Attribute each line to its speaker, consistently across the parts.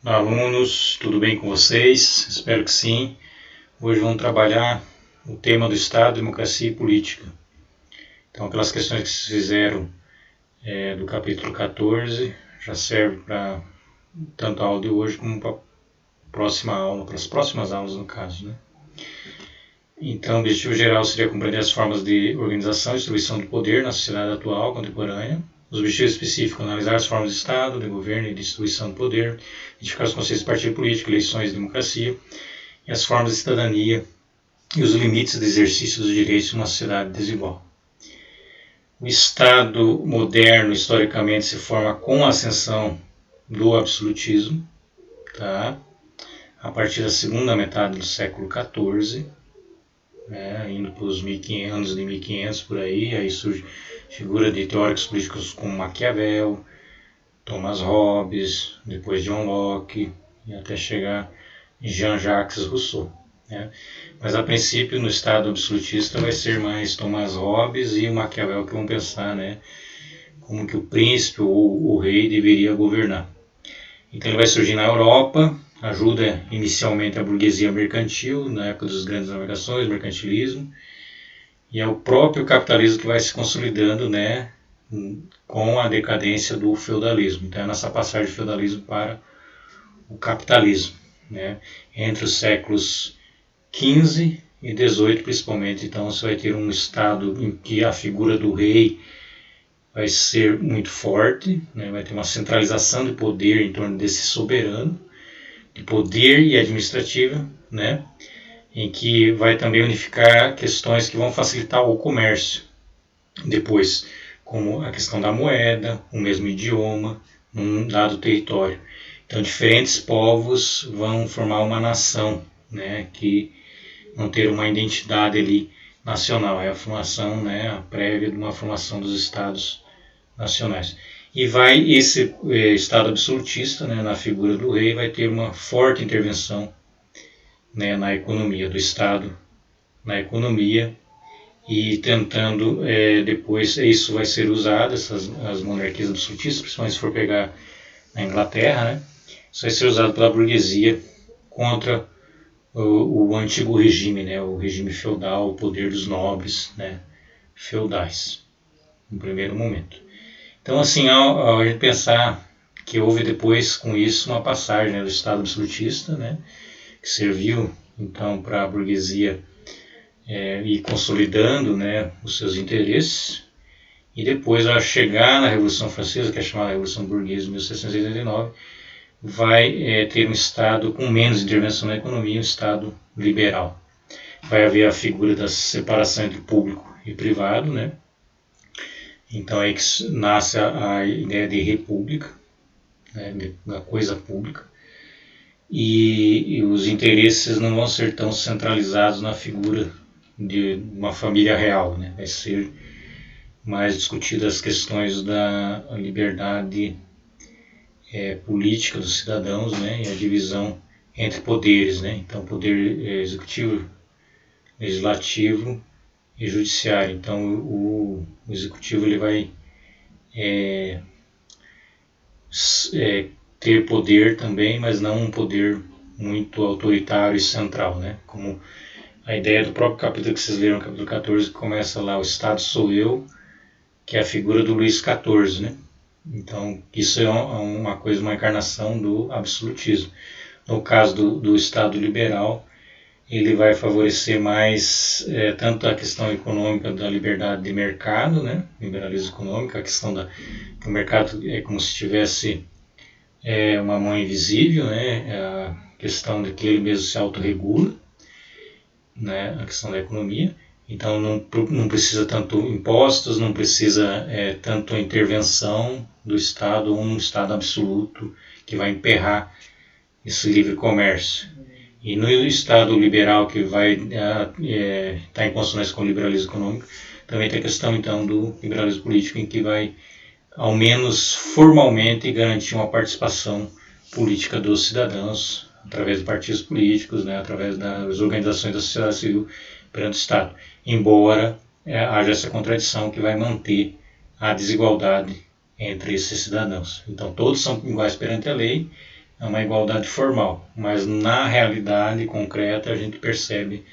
Speaker 1: Alunos, tudo bem com vocês? Espero que sim. Hoje vamos trabalhar o tema do Estado, democracia e política. Então, aquelas questões que se fizeram do capítulo 14 já serve para tanto a aula de hoje como para a próxima aula, para as próximas aulas no caso, né? Então, o objetivo geral seria compreender as formas de organização e distribuição do poder na sociedade atual, contemporânea. Os objetivos específicos, analisar as formas de Estado, de governo e de distribuição do poder, identificar os conceitos de partido político, eleições e democracia, e as formas de cidadania e os limites de exercício dos direitos em uma sociedade desigual. O Estado moderno, historicamente, se forma com a ascensão do absolutismo, tá? A partir da segunda metade do século XIV, indo para os anos de 1500 por aí surge a figura de teóricos políticos como Maquiavel, Thomas Hobbes, depois John Locke, e até chegar em Jean-Jacques Rousseau. Mas a princípio no Estado absolutista vai ser mais Thomas Hobbes e o Maquiavel que vão pensar como que o príncipe ou o rei deveria governar. Então ele vai surgir na Europa, ajuda inicialmente a burguesia mercantil, na época das grandes navegações, mercantilismo, e é o próprio capitalismo que vai se consolidando com a decadência do feudalismo. Então é nessa passagem do feudalismo para o capitalismo, entre os séculos XV e XVIII principalmente. Então você vai ter um estado em que a figura do rei vai ser muito forte, vai ter uma centralização de poder em torno desse soberano, de poder e administrativa, em que vai também unificar questões que vão facilitar o comércio. Depois, como a questão da moeda, o mesmo idioma, num dado território. Então, diferentes povos vão formar uma nação, que vão ter uma identidade ali nacional. É a formação, a prévia de uma formação dos estados nacionais. E vai esse estado absolutista, na figura do rei, vai ter uma forte intervenção na economia do estado, na economia, e tentando depois isso vai ser usado, as monarquias absolutistas, principalmente se for pegar na Inglaterra, isso vai ser usado pela burguesia contra o antigo regime, o regime feudal, o poder dos nobres, feudais, no primeiro momento. Então, assim, ao gente pensar que houve depois com isso uma passagem do Estado absolutista, que serviu então para a burguesia ir consolidando os seus interesses, e depois, ao chegar na Revolução Francesa, que é chamada Revolução Burguesa de 1789, vai ter um Estado com menos intervenção na economia, um Estado liberal. Vai haver a figura da separação entre público e privado, Então é que nasce a ideia de república, da coisa pública, e os interesses não vão ser tão centralizados na figura de uma família real, Vai ser mais discutidas as questões da liberdade política dos cidadãos, e a divisão entre poderes, Então, poder executivo, legislativo e judiciário. Então, o executivo ele vai ter poder também, mas não um poder muito autoritário e central, Como a ideia do próprio capítulo que vocês leram, no capítulo 14, que começa lá, o Estado sou eu, que é a figura do Luís XIV, Então, isso é uma encarnação do absolutismo. No caso do Estado liberal, ele vai favorecer mais tanto a questão econômica da liberdade de mercado, liberalismo econômico, a questão que o mercado é como se tivesse uma mão invisível, a questão de que ele mesmo se autorregula, a questão da economia. Então não precisa tanto impostos, não precisa tanto a intervenção do Estado ou um Estado absoluto que vai emperrar esse livre comércio. E no Estado liberal que vai estar em consonância com o liberalismo econômico, também tem a questão então do liberalismo político, em que vai, ao menos formalmente, garantir uma participação política dos cidadãos através de partidos políticos, através das organizações da sociedade civil perante o Estado, embora haja essa contradição que vai manter a desigualdade entre esses cidadãos. Então todos são iguais perante a lei, é uma igualdade formal, mas na realidade concreta a gente percebe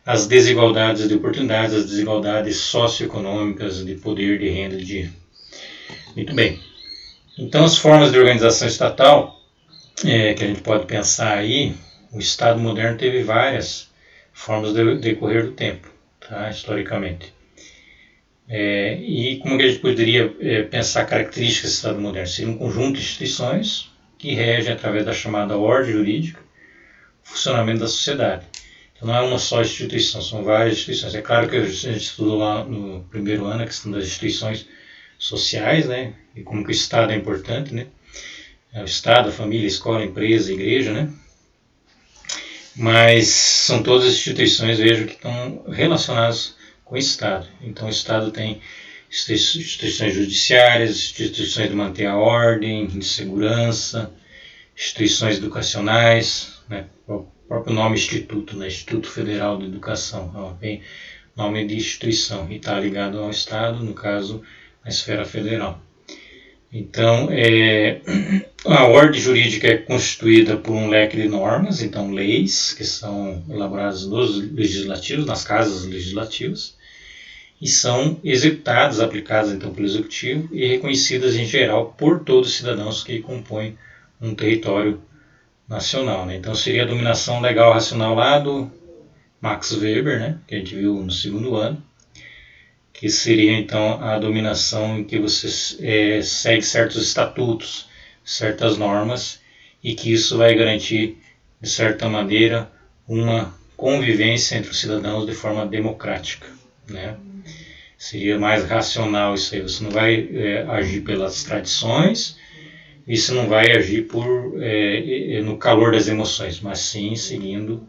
Speaker 1: as desigualdades de oportunidades, as desigualdades socioeconômicas, de poder, de renda, de dinheiro. Muito bem. Então, as formas de organização estatal que a gente pode pensar aí, o Estado moderno teve várias formas de decorrer do tempo, tá? Historicamente. E como que a gente poderia pensar características do Estado moderno? Seria um conjunto de instituições que regem através da chamada ordem jurídica o funcionamento da sociedade. Então não é uma só instituição, são várias instituições. É claro que a gente estudou lá no primeiro ano a questão das instituições sociais, né? E como que o Estado é importante, né? O Estado, a família, a escola, a empresa, a igreja, né? Mas são todas instituições, vejo, que estão relacionadas com o Estado. Então o Estado tem instituições judiciárias, instituições de manter a ordem, de segurança, instituições educacionais, né? O próprio nome Instituto, né? Instituto Federal de Educação, bem nome de instituição, e está ligado ao Estado, no caso, a esfera federal. Então, a ordem jurídica é constituída por um leque de normas, então leis, que são elaboradas nos legislativos, nas casas legislativas, e são executadas, aplicadas então pelo Executivo e reconhecidas em geral por todos os cidadãos que compõem um território nacional, né? Então seria a dominação legal racional lá do Max Weber, né? Que a gente viu no segundo ano, que seria então a dominação em que você segue certos estatutos, certas normas, e que isso vai garantir, de certa maneira, uma convivência entre os cidadãos de forma democrática, né? Seria mais racional isso aí, você não vai agir pelas tradições, e você não vai agir no calor das emoções, mas sim seguindo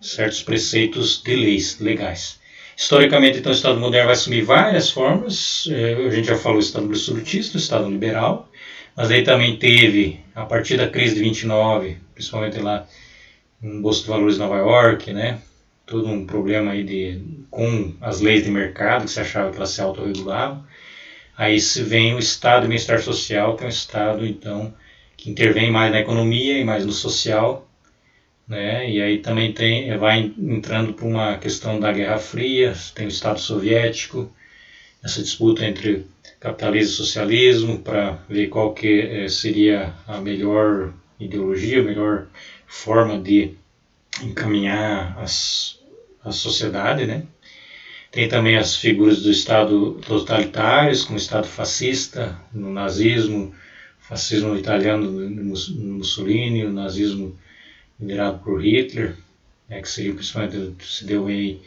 Speaker 1: certos preceitos de leis legais. Historicamente, então, o Estado moderno vai assumir várias formas. A gente já falou do Estado absolutista, do Estado liberal, mas aí também teve, a partir da crise de 29, principalmente lá no Bolsa de Valores de Nova York, né, todo um problema aí com as leis de mercado, que se achava que elas se autorregulavam. Aí se vem o Estado de Bem-Estar Social, que é um Estado, então, que intervém mais na economia e mais no social, né? E aí também vai entrando para uma questão da Guerra Fria, tem o Estado Soviético, essa disputa entre capitalismo e socialismo para ver qual que seria a melhor ideologia, a melhor forma de encaminhar a sociedade, né? Tem também as figuras do Estado totalitários, como o Estado fascista, no nazismo, fascismo italiano no Mussolini, o nazismo liderado por Hitler, que seria principalmente, se deu aí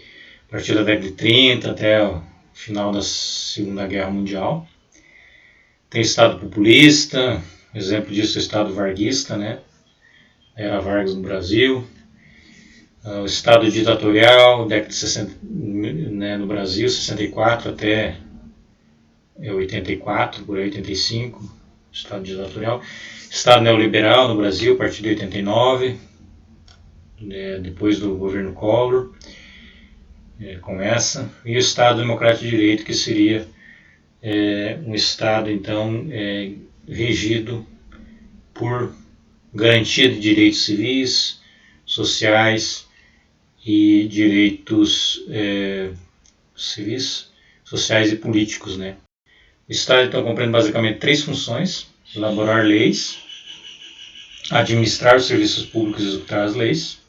Speaker 1: a partir da década de 30 até o final da Segunda Guerra Mundial. Tem o Estado populista, exemplo disso é o Estado varguista, né? Era Vargas no Brasil. O Estado ditatorial, década de 60, né, no Brasil, 64 até 84, por aí 85, Estado ditatorial. Estado neoliberal no Brasil, a partir de 89, depois do governo Collor, começa. E o Estado democrático de direito, que seria um Estado, então, regido por garantia de direitos civis, sociais e direitos civis, sociais e políticos, né? O Estado, então, compreende basicamente três funções: elaborar leis, administrar os serviços públicos e executar as leis.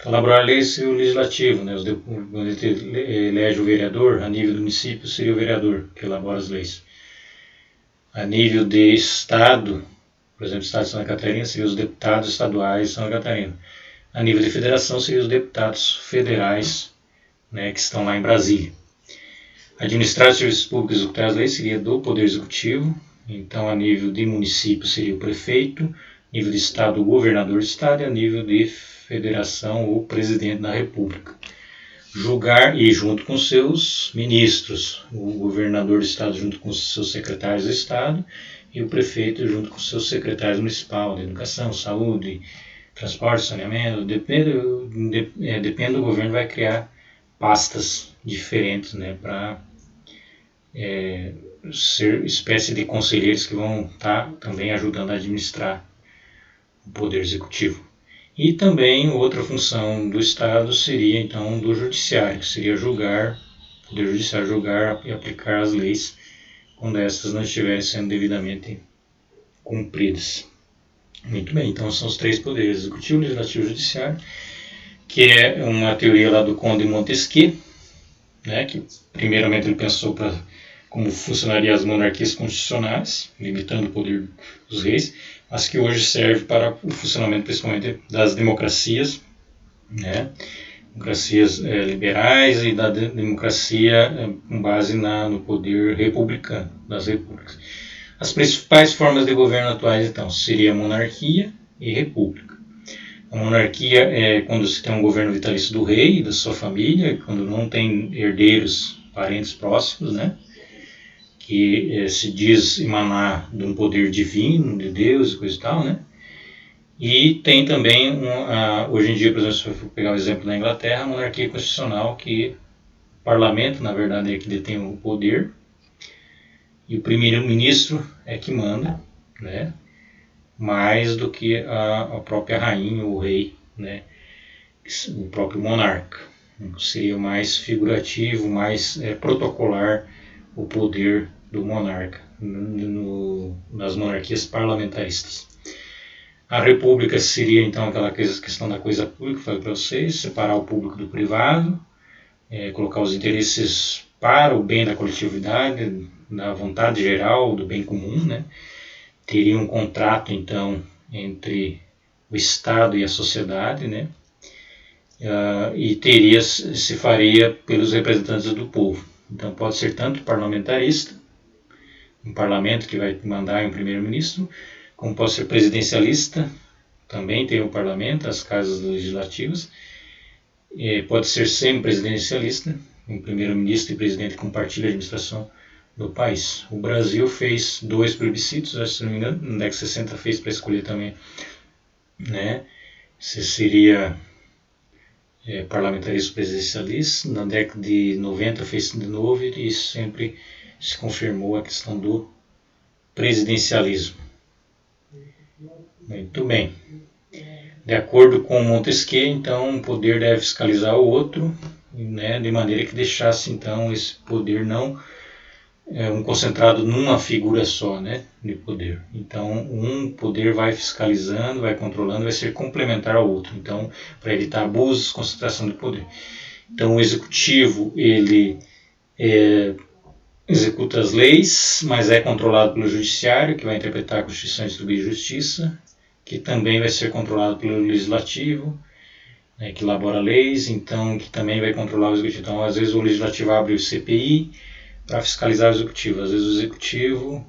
Speaker 1: Elaborar leis seria o legislativo, né? Quando a gente elege o vereador, a nível do município seria o vereador que elabora as leis. A nível de Estado, por exemplo, o Estado de Santa Catarina, seriam os deputados estaduais de Santa Catarina. A nível de federação, seriam os deputados federais, né, que estão lá em Brasília. Administrar os serviços públicos e executar as leis seria do Poder Executivo. Então, a nível de município seria o prefeito, a nível de Estado, o governador do Estado, e a nível de federação, o presidente da República. Julgar, e junto com seus ministros, o governador do Estado junto com seus secretários de Estado e o prefeito junto com seus secretários municipais de educação, saúde, transporte, saneamento. Depende do governo, vai criar pastas diferentes, né, para ser espécie de conselheiros que vão estar também ajudando a administrar o poder executivo. E também outra função do Estado seria então do judiciário, que seria julgar, o poder judiciário julgar e aplicar as leis quando essas não estiverem sendo devidamente cumpridas. Muito bem, então são os três poderes, executivo, legislativo e judiciário, que é uma teoria lá do Conde de Montesquieu, né, que primeiramente ele pensou como funcionariam as monarquias constitucionais, limitando o poder dos reis, mas que hoje serve para o funcionamento principalmente das democracias, né, democracias liberais e da democracia com base no poder republicano das repúblicas. As principais formas de governo atuais, então, seria monarquia e república. A monarquia é quando se tem um governo vitalício do rei e da sua família, quando não tem herdeiros, parentes próximos, né? Que se diz emanar de um poder divino, de Deus e coisa e tal, né? E tem também, hoje em dia, por exemplo, se eu for pegar o exemplo da Inglaterra, a monarquia constitucional, que o parlamento, na verdade, é que detém o poder, e o primeiro-ministro é que manda, né? Mais do que a própria rainha ou o rei, né? O próprio monarca. Seria mais figurativo, mais protocolar o poder do monarca nas monarquias parlamentaristas. A república seria então aquela questão da coisa pública, falei para vocês, separar o público do privado, colocar os interesses para o bem da coletividade, da vontade geral, do bem comum, né? Teria um contrato então entre o Estado e a sociedade, né? E se faria pelos representantes do povo. Então pode ser tanto parlamentarista, um parlamento que vai mandar em um primeiro-ministro, como pode ser presidencialista, também tem o parlamento, as casas legislativas, pode ser semi-presidencialista, um primeiro-ministro e presidente que compartilha a administração do país. O Brasil fez 2 plebiscitos, se não me engano, na década de 60 fez para escolher também, né, se seria parlamentarismo presidencialista, na década de 90 fez de novo e sempre se confirmou a questão do presidencialismo. Muito bem. De acordo com Montesquieu, então, um poder deve fiscalizar o outro, né, de maneira que deixasse, então, esse poder não concentrado numa figura só, né, de poder. Então, um poder vai fiscalizando, vai controlando, vai ser complementar ao outro. Então, para evitar abusos, concentração de poder. Então, o executivo, ele executa as leis, mas é controlado pelo judiciário, que vai interpretar a Constituição e distribuir justiça, que também vai ser controlado pelo legislativo, né, que elabora leis, então que também vai controlar o executivo. Então, às vezes o legislativo abre o CPI para fiscalizar o executivo. Às vezes o executivo,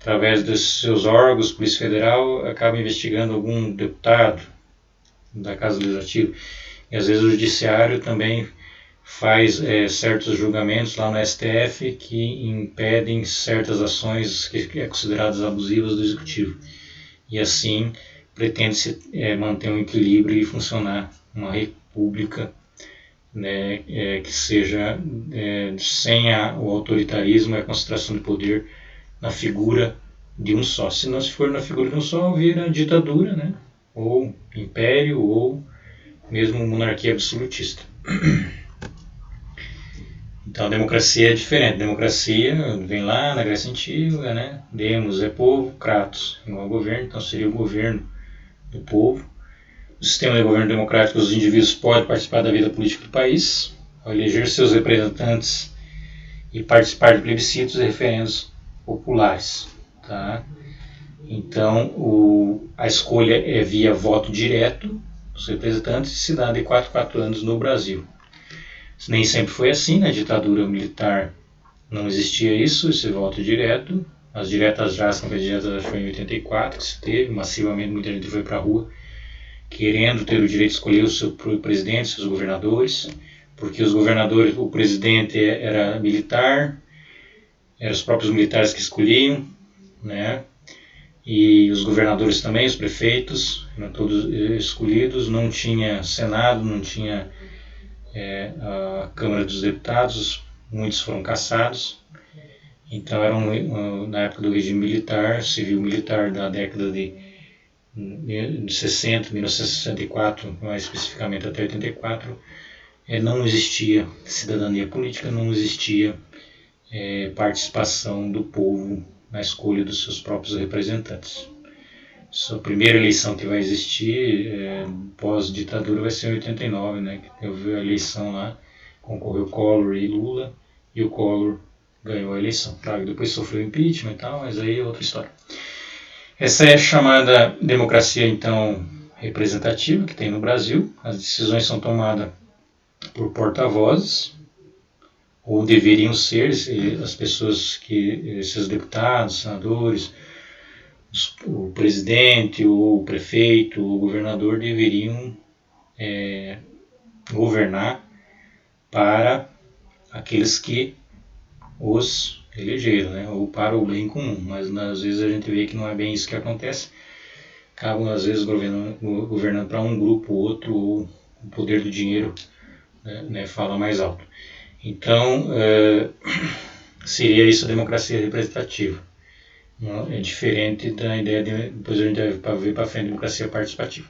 Speaker 1: através dos seus órgãos, Polícia Federal, acaba investigando algum deputado da Casa Legislativa. E às vezes o judiciário também faz certos julgamentos lá no STF que impedem certas ações que é consideradas abusivas do executivo. E assim pretende-se manter um equilíbrio e funcionar uma república, né, que seja sem o autoritarismo e a concentração de poder na figura de um só. Se não se for na figura de um só, vira ditadura, né, ou império, ou mesmo monarquia absolutista. Então a democracia é diferente. A democracia vem lá na Grécia Antiga, né? Demos é povo, kratos igual governo, então seria o governo do povo. O sistema de governo democrático, os indivíduos podem participar da vida política do país, ao eleger seus representantes e participar de plebiscitos e referendos populares. Tá? Então a escolha é via voto direto dos representantes e se dá de 4 em 4 anos no Brasil. Nem sempre foi assim, na ditadura militar não existia isso, esse voto direto. As diretas já, as campanhas diretas foi em 84 que se teve, massivamente muita gente foi para a rua querendo ter o direito de escolher o seu presidente, seus governadores, porque os governadores, o presidente era militar, eram os próprios militares que escolhiam, né? E os governadores também, os prefeitos, eram todos escolhidos, não tinha Senado, não tinha a Câmara dos Deputados, muitos foram cassados. Então era na época do regime militar, civil-militar da década de de 1964, mais especificamente até 84, não existia cidadania política, não existia participação do povo na escolha dos seus próprios representantes. A primeira eleição que vai existir pós-ditadura vai ser em 89, né? Que houve a eleição lá, concorreu Collor e Lula, e o Collor ganhou a eleição. Claro, depois sofreu impeachment e tal, mas aí é outra história. Essa é a chamada democracia, então, representativa que tem no Brasil. As decisões são tomadas por porta-vozes, ou deveriam ser, as pessoas que, esses deputados, senadores, o presidente, o prefeito, o governador deveriam governar para aqueles que os elegeram, né? Ou para o bem comum, mas às vezes a gente vê que não é bem isso que acontece. Acabam às vezes governando para um grupo ou outro, ou o poder do dinheiro né, fala mais alto. Então, seria isso a democracia representativa. É diferente da ideia de, depois a gente vai ver para frente, democracia participativa.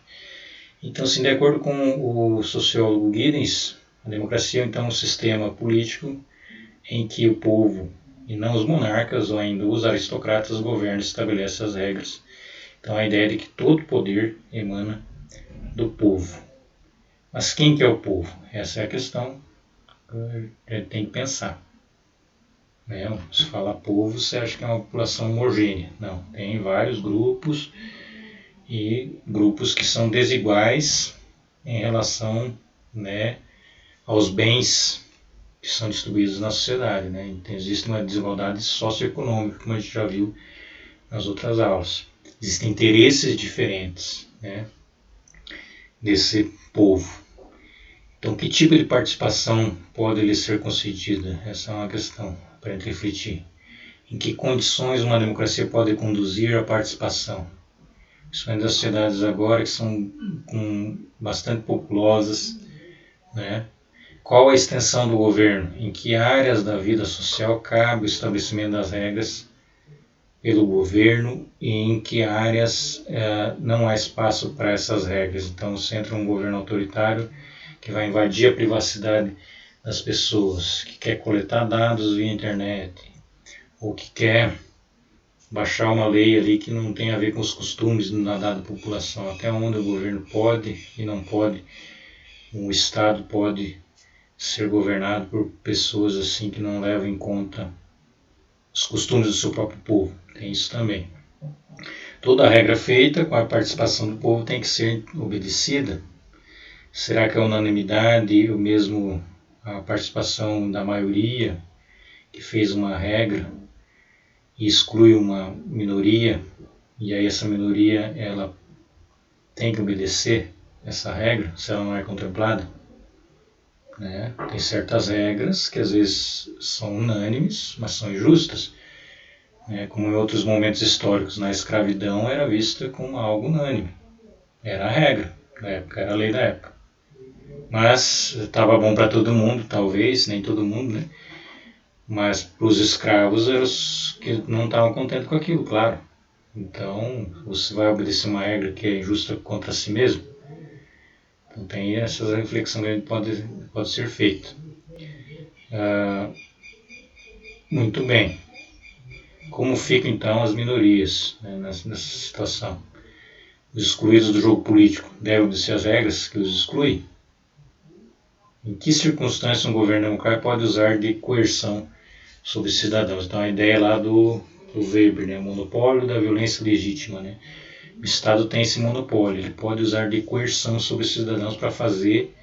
Speaker 1: Então, assim, de acordo com o sociólogo Giddens, a democracia então, é um sistema político em que o povo, e não os monarcas ou ainda os aristocratas, governam e estabelecem as regras. Então, a ideia é de que todo poder emana do povo. Mas quem que é o povo? Essa é a questão que a gente tem que pensar. Se fala povo, você acha que é uma população homogênea. Não, tem vários grupos e grupos que são desiguais em relação aos bens que são distribuídos na sociedade. Então, existe uma desigualdade socioeconômica, como a gente já viu nas outras aulas. Existem interesses diferentes desse povo. Então, que tipo de participação pode lhe ser concedida? Essa é uma questão para a gente refletir. Em que condições uma democracia pode conduzir à participação? Principalmente das sociedades agora que são bastante populosas. Qual a extensão do governo? Em que áreas da vida social cabe o estabelecimento das regras pelo governo e em que áreas não há espaço para essas regras? Então, se entra um governo autoritário que vai invadir a privacidade das pessoas, que quer coletar dados via internet, ou que quer baixar uma lei ali que não tem a ver com os costumes da dada população, até onde o governo pode e não pode, o Estado pode ser governado por pessoas assim que não levam em conta os costumes do seu próprio povo. Tem isso também. Toda regra feita com a participação do povo tem que ser obedecida. Será que a unanimidade ou mesmo a participação da maioria que fez uma regra e exclui uma minoria, e aí essa minoria ela tem que obedecer essa regra se ela não é contemplada? Tem certas regras que às vezes são unânimes, mas são injustas. Como em outros momentos históricos, na escravidão era vista como algo unânime. Era a regra da época, era a lei da época. Mas estava bom para todo mundo, talvez, nem todo mundo, mas para os escravos eram os que não estavam contentes com aquilo, claro. Então, você vai obedecer uma regra que é injusta contra si mesmo? Então, tem essa reflexão que pode ser feita. Muito bem. Como ficam, então, as minorias nessa situação? Os excluídos do jogo político devem obedecer as regras que os excluem? Em que circunstâncias um governo democrático pode usar de coerção sobre cidadãos? Então, a ideia lá do Weber, o monopólio da violência legítima. O Estado tem esse monopólio, ele pode usar de coerção sobre os cidadãos para fazer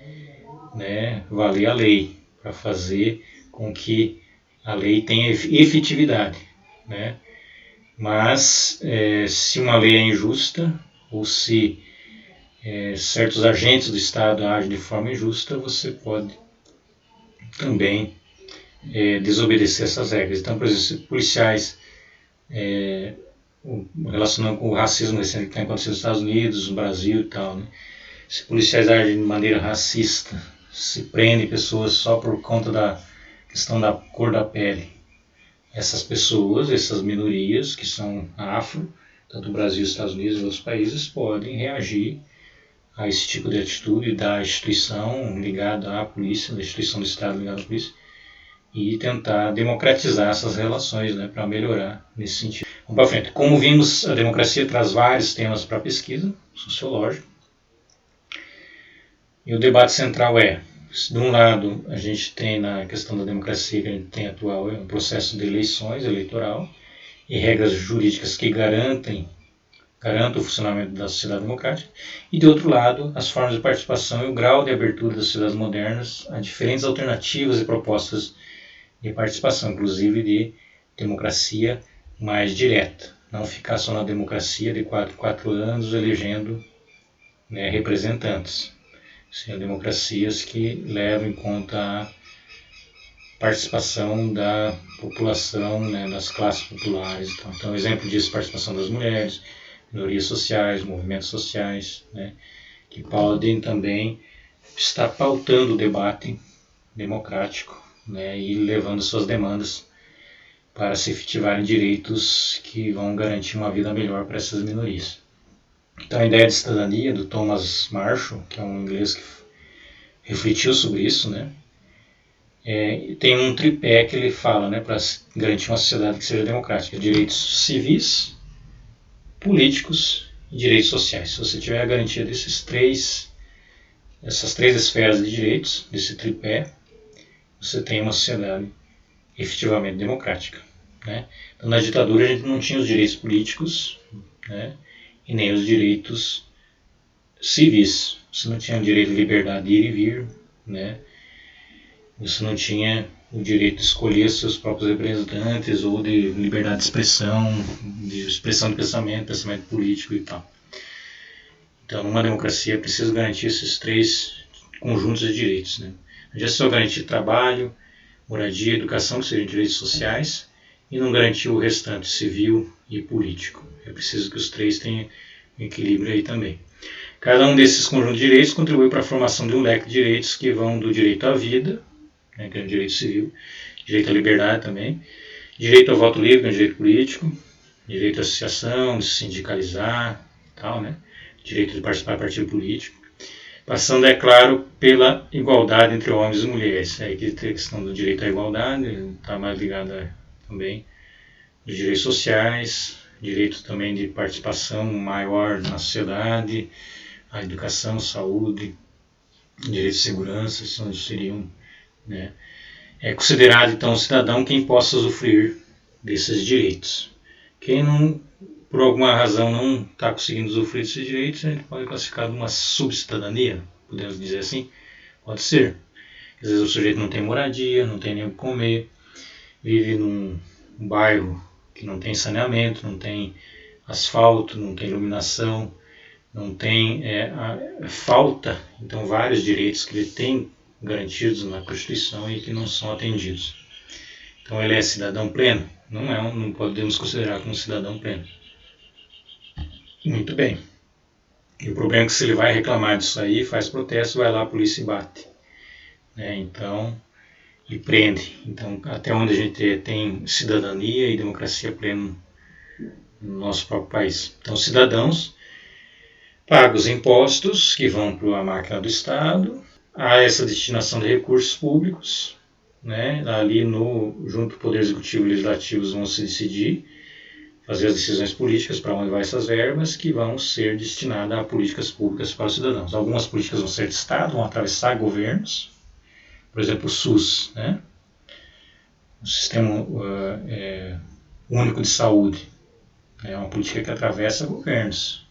Speaker 1: valer a lei, para fazer com que a lei tenha efetividade. Mas, se uma lei é injusta, ou se certos agentes do Estado agem de forma injusta, você pode também desobedecer essas regras. Então, por exemplo, se policiais, relacionando com o racismo recente que tem acontecido nos Estados Unidos, no Brasil e tal, se policiais agem de maneira racista, se prendem pessoas só por conta da questão da cor da pele, essas pessoas, essas minorias que são afro, tanto o Brasil, os Estados Unidos e outros países podem reagir a esse tipo de atitude da instituição ligada à polícia, da instituição do Estado ligada à polícia, e tentar democratizar essas relações, né, para melhorar nesse sentido. Vamos para frente. Como vimos, a democracia traz vários temas para a pesquisa sociológica. E o debate central é, de um lado, a gente tem na questão da democracia que a gente tem atual, um processo de eleições, eleitoral, e regras jurídicas que garantam o funcionamento da sociedade democrática, e de outro lado, as formas de participação e o grau de abertura das sociedades modernas a diferentes alternativas e propostas de participação, inclusive de democracia mais direta, não ficar só na democracia de 4 anos elegendo, né, representantes. São democracias que levam em conta a participação da população, né, das classes populares. Então, exemplo disso, participação das mulheres, minorias sociais, movimentos sociais, né, que podem também estar pautando o debate democrático, né, e levando suas demandas para se efetivarem direitos que vão garantir uma vida melhor para essas minorias. Então a ideia de cidadania do Thomas Marshall, que é um inglês que refletiu sobre isso, né, tem um tripé que ele fala, né, para garantir uma sociedade que seja democrática: direitos civis, políticos e direitos sociais. Se você tiver a garantia essas três esferas de direitos, desse tripé, você tem uma sociedade efetivamente democrática, né? Então, na ditadura a gente não tinha os direitos políticos, né, e nem os direitos civis. Você não tinha o direito de liberdade de ir e vir, né? Você não tinha o direito de escolher seus próprios representantes ou de liberdade de expressão de pensamento político e tal. Então, numa democracia é preciso garantir esses 3 conjuntos de direitos, né? Não adianta só garantir trabalho, moradia, educação, que sejam direitos sociais, e não garantir o restante, civil e político. É preciso que os 3 tenham equilíbrio aí também. Cada um desses conjuntos de direitos contribui para a formação de um leque de direitos que vão do direito à vida, né, que é o direito civil, direito à liberdade também, direito ao voto livre, que é o direito político, direito à associação, de se sindicalizar, tal, né, direito de participar de partido político, passando, é claro, pela igualdade entre homens e mulheres. Aí que tem a questão do direito à igualdade, está mais ligada também dos direitos sociais, direito também de participação maior na sociedade, a educação, saúde, direito de segurança, seriam, né, é considerado então cidadão quem possa usufruir desses direitos. Quem não, por alguma razão, não está conseguindo usufruir desses direitos, a gente pode classificar de uma subcidadania, podemos dizer assim. Pode ser. Às vezes o sujeito não tem moradia, não tem nem o que comer, vive num bairro que não tem saneamento, não tem asfalto, não tem iluminação, não tem falta, então, vários direitos que ele tem garantidos na Constituição e que não são atendidos. Então ele é cidadão pleno? Não podemos considerar como cidadão pleno. Muito bem. E o problema é que se ele vai reclamar disso aí, faz protesto, vai lá, a polícia e bate, né? Então, e prende. Então, até onde a gente tem cidadania e democracia plena no nosso próprio país. Então, cidadãos pagam os impostos que vão para a máquina do Estado, há essa destinação de recursos públicos, né? Ali junto ao Poder Executivo e Legislativo vão se decidir, fazer as decisões políticas para onde vai essas verbas que vão ser destinadas a políticas públicas para os cidadãos. Algumas políticas vão ser de Estado, vão atravessar governos, por exemplo, o SUS, né? O Sistema Único de Saúde, é uma política que atravessa governos,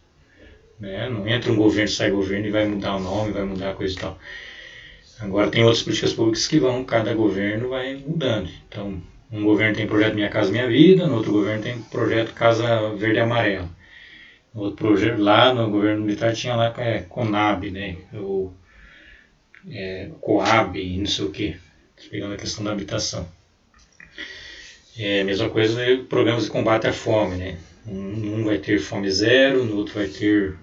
Speaker 1: né? Não entra um governo, sai governo e vai mudar o nome, vai mudar a coisa e tal. Agora tem outras políticas públicas que cada governo vai mudando. Então, um governo tem projeto Minha Casa Minha Vida, no outro governo tem projeto Casa Verde e Amarelo. No outro projeto, lá no governo militar tinha lá CONAB, né? Ou COAB, não sei o que, pegando a questão da habitação. A mesma coisa programas de combate à fome, né? Um vai ter fome zero, no outro vai ter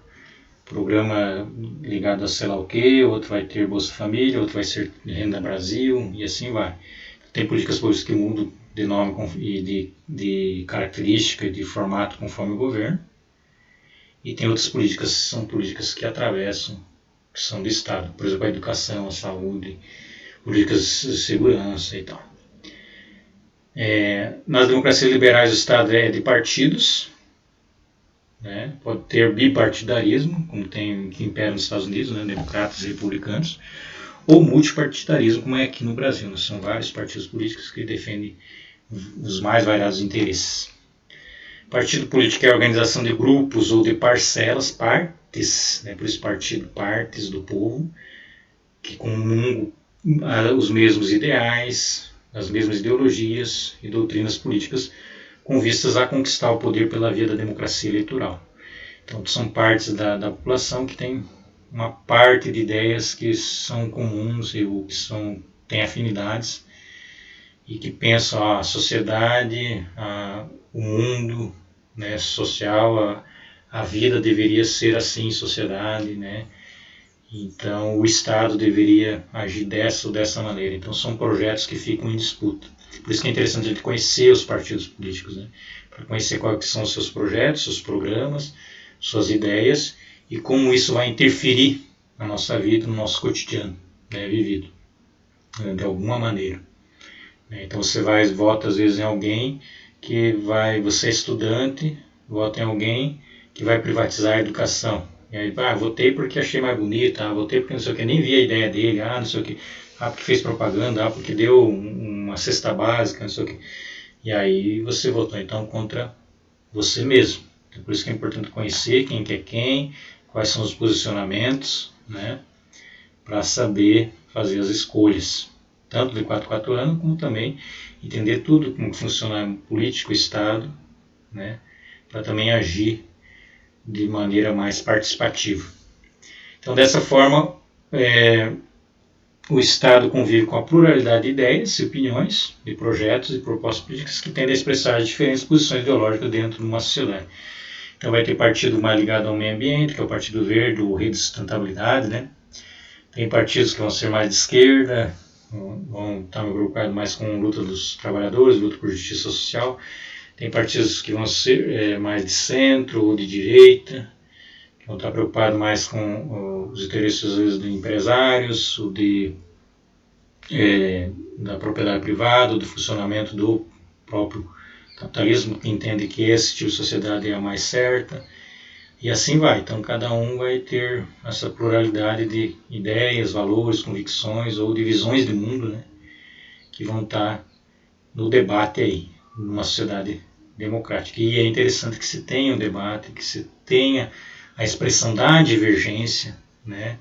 Speaker 1: programa ligado a sei lá o que, outro vai ter Bolsa Família, outro vai ser Renda Brasil, e assim vai. Tem políticas públicas que mudam de nome e de característica e de formato conforme o governo, e tem outras políticas que são políticas que atravessam, que são do Estado, por exemplo, a educação, a saúde, políticas de segurança e tal. Nas democracias liberais o Estado é de partidos, né? Pode ter bipartidarismo, como tem que impera nos Estados Unidos, né? Democratas e republicanos, ou multipartidarismo, como é aqui no Brasil, né? São vários partidos políticos que defendem os mais variados interesses. Partido político é a organização de grupos ou de parcelas, partes, né? Por isso partido, partes do povo, que comungam os mesmos ideais, as mesmas ideologias e doutrinas políticas com vistas a conquistar o poder pela via da democracia eleitoral. Então são partes da população que tem uma parte de ideias que são comuns ou que têm afinidades e que pensam a sociedade, o mundo, né, social, a vida deveria ser assim em sociedade, né? Então o Estado deveria agir dessa ou dessa maneira. Então são projetos que ficam em disputa. Por isso que é interessante a gente conhecer os partidos políticos, né? Para conhecer quais são os seus projetos, seus programas, suas ideias e como isso vai interferir na nossa vida, no nosso cotidiano, né, vivido, né, de alguma maneira. Então você vota às vezes em alguém você é estudante, vota em alguém que vai privatizar a educação. E aí, votei porque achei mais bonita, votei porque não sei o que, nem vi a ideia dele, não sei o que, porque fez propaganda, porque deu uma cesta básica, não sei o que. E aí você votou então contra você mesmo. Então, por isso que é importante conhecer quem que é quem, quais são os posicionamentos, né, para saber fazer as escolhas, tanto de 4 anos, como também entender tudo como funciona político, Estado, né, para também agir de maneira mais participativa. Então, dessa forma, o Estado convive com a pluralidade de ideias e opiniões, de projetos e propostas políticas que tendem a expressar diferentes posições ideológicas dentro de uma sociedade. Então vai ter partido mais ligado ao meio ambiente, que é o Partido Verde, o Rede de Sustentabilidade, né? Tem partidos que vão ser mais de esquerda, vão estar preocupados mais com luta dos trabalhadores, luta por justiça social. Tem partidos que vão ser mais de centro ou de direita, que vão estar preocupados mais com os interesses às vezes de empresários, ou da propriedade privada, ou do funcionamento do próprio capitalismo, que entende que esse tipo de sociedade é a mais certa. E assim vai. Então cada um vai ter essa pluralidade de ideias, valores, convicções ou de visões de mundo, né, que vão estar no debate aí, numa sociedade democrática. E é interessante que se tenha um debate, que se tenha a expressão da divergência, né,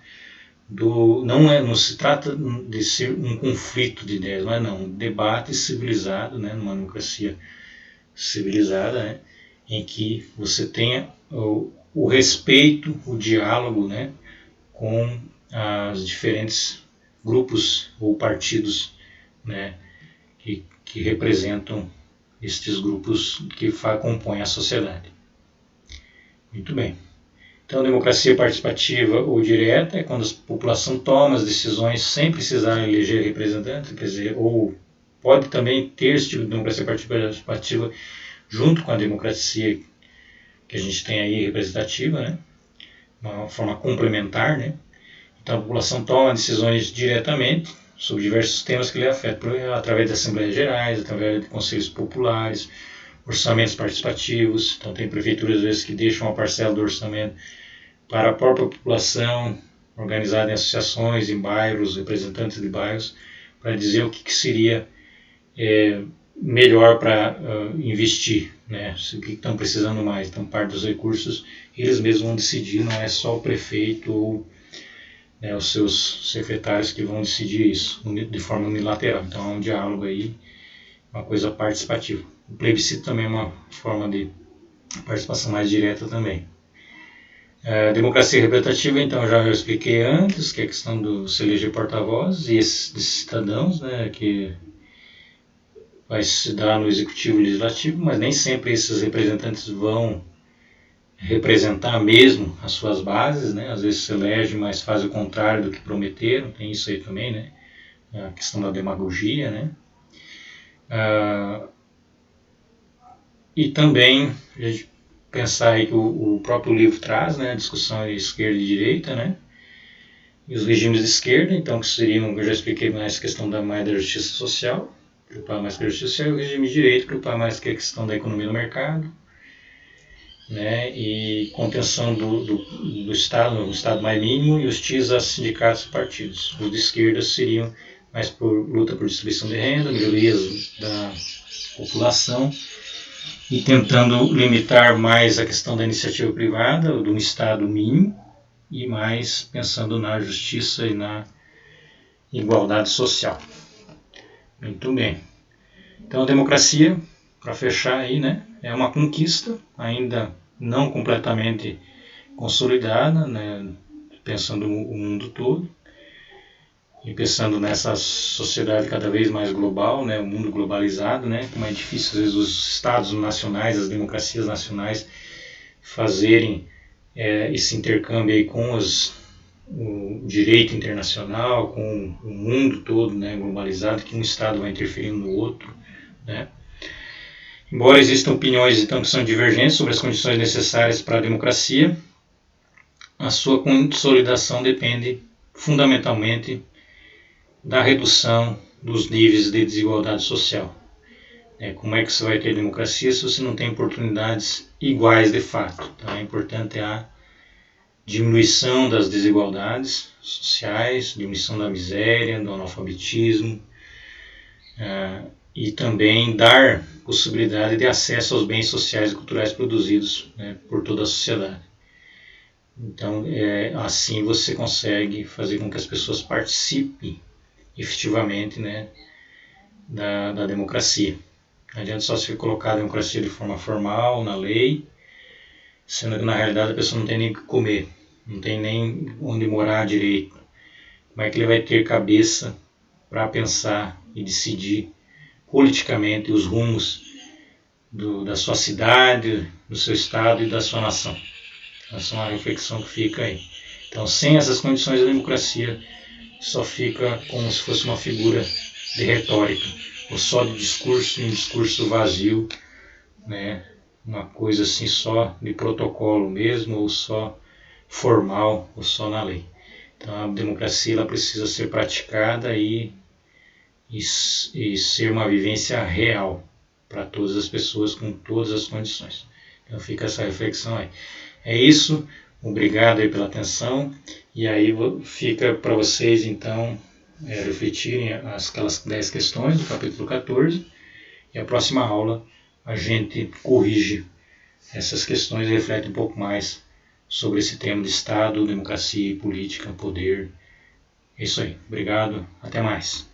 Speaker 1: não se trata de ser um conflito de ideias, mas não, um debate civilizado, né, numa democracia civilizada, né, em que você tenha o respeito, o diálogo, né, com os diferentes grupos ou partidos, né, que representam estes grupos que compõem a sociedade. Muito bem. Então, democracia participativa ou direta é quando a população toma as decisões sem precisar eleger representantes, quer dizer, ou pode também ter esse tipo de democracia participativa junto com a democracia que a gente tem aí representativa, né? Uma forma complementar, né? Então a população toma decisões diretamente sobre diversos temas que lhe afetam, através de assembleias gerais, através de conselhos populares, orçamentos participativos. Então tem prefeituras às vezes que deixam uma parcela do orçamento para a própria população, organizada em associações, em bairros, representantes de bairros, para dizer o que seria melhor para investir, né? O que estão precisando mais. Então parte dos recursos eles mesmos vão decidir, não é só o prefeito ou os seus secretários que vão decidir isso de forma unilateral. Então é um diálogo aí, uma coisa participativa. O plebiscito também é uma forma de participação mais direta também. A democracia representativa, então, já eu expliquei antes, que é a questão do se eleger porta-voz e esses cidadãos, né, que vai se dar no executivo e legislativo, mas nem sempre esses representantes vão representar mesmo as suas bases, né? Às vezes se elege, mas faz o contrário do que prometeram, tem isso aí também, né? A questão da demagogia, né? E também pensar aí que o próprio livro traz, né, a discussão de esquerda e direita, né, e os regimes de esquerda, então que seriam, eu já expliquei mais a questão mais da justiça social, preocupar mais com a justiça social, e o regime de direito, preocupar mais com a questão da economia do mercado, né, e contenção do Estado, um Estado mais mínimo, e hostis a sindicatos e partidos. Os de esquerda seriam mais por luta por distribuição de renda, melhorias da população, e tentando limitar mais a questão da iniciativa privada, de um Estado mínimo, e mais pensando na justiça e na igualdade social. Muito bem. Então a democracia, para fechar aí, né, é uma conquista, ainda não completamente consolidada, né, pensando o mundo todo, e pensando nessa sociedade cada vez mais global, né, o mundo globalizado, né, como é difícil às vezes os estados nacionais, as democracias nacionais fazerem esse intercâmbio aí com o direito internacional, com o mundo todo, né, globalizado, que um estado vai interferindo no outro, né. Embora existam opiniões então que são divergentes sobre as condições necessárias para a democracia, a sua consolidação depende fundamentalmente da redução dos níveis de desigualdade social. Como é que você vai ter democracia se você não tem oportunidades iguais de fato? Então é importante a diminuição das desigualdades sociais, diminuição da miséria, do analfabetismo, e também dar possibilidade de acesso aos bens sociais e culturais produzidos, né, por toda a sociedade. Então, assim você consegue fazer com que as pessoas participem efetivamente, né, da democracia. Não adianta só se colocar a democracia de forma formal, na lei, sendo que na realidade a pessoa não tem nem o que comer, não tem nem onde morar direito. Como é que ele vai ter cabeça para pensar e decidir politicamente os rumos da sua cidade, do seu estado e da sua nação? Essa é uma reflexão que fica aí. Então, sem essas condições, a democracia só fica como se fosse uma figura de retórica, ou só de discurso, um discurso vazio, né? Uma coisa assim só de protocolo mesmo, ou só formal, ou só na lei. Então, a democracia ela precisa ser praticada e ser uma vivência real para todas as pessoas com todas as condições. Então fica essa reflexão aí. É isso, obrigado aí pela atenção, e aí fica para vocês então refletirem aquelas 10 questões do capítulo 14, e a próxima aula a gente corrige essas questões e reflete um pouco mais sobre esse tema de Estado, democracia, política, poder. É isso aí, obrigado, até mais.